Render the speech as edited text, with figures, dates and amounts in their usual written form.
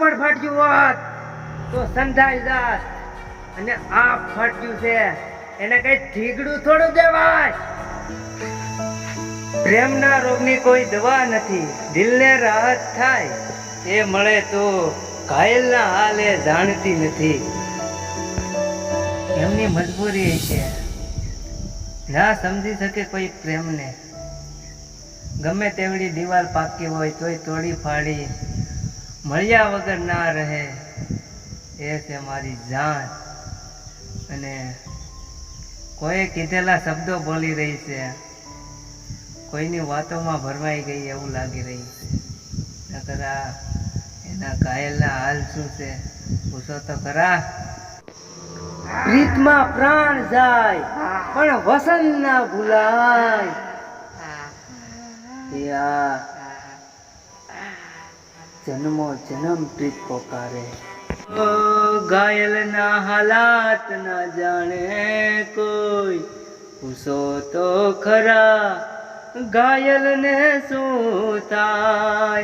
પણ ફાટ્યું હોત તો સંધાઈ જાત, અને આ ફાટ્યું છે એને કઈ ઠીકડું થોડું દેવાય. પ્રેમના રોગની કોઈ દવા નથી, દિલને રાહત થાય એ મળે તો ઘાયલના હાલ એ જાણતી નથી. એમની મજબૂરી છે, ના સમજી શકે કોઈ પ્રેમને. ગમે તેવડી દિવાલ પાકી હોય તોય તોડી ફાડી મળ્યા વગર ના રહે એ છે મારી જાન. અને કોઈ કીધેલા શબ્દો બોલી રહી છે, કોઈની વાતોમાં ભરમાઈ ગઈ એવું લાગી રહી છે. નકર એના ઘાયલના હાલ શું છે પૂછો તો ખરા. પ્રીતમાં પ્રાણ જાય પણ વસન ના ભૂલાય. જન્મો જન્મ પ્રીત પોકારે. ઘાયલ ના હાલાત ના જાણે કોઈ, પૂછો તો ખરા ઘાયલ ને શું થાય.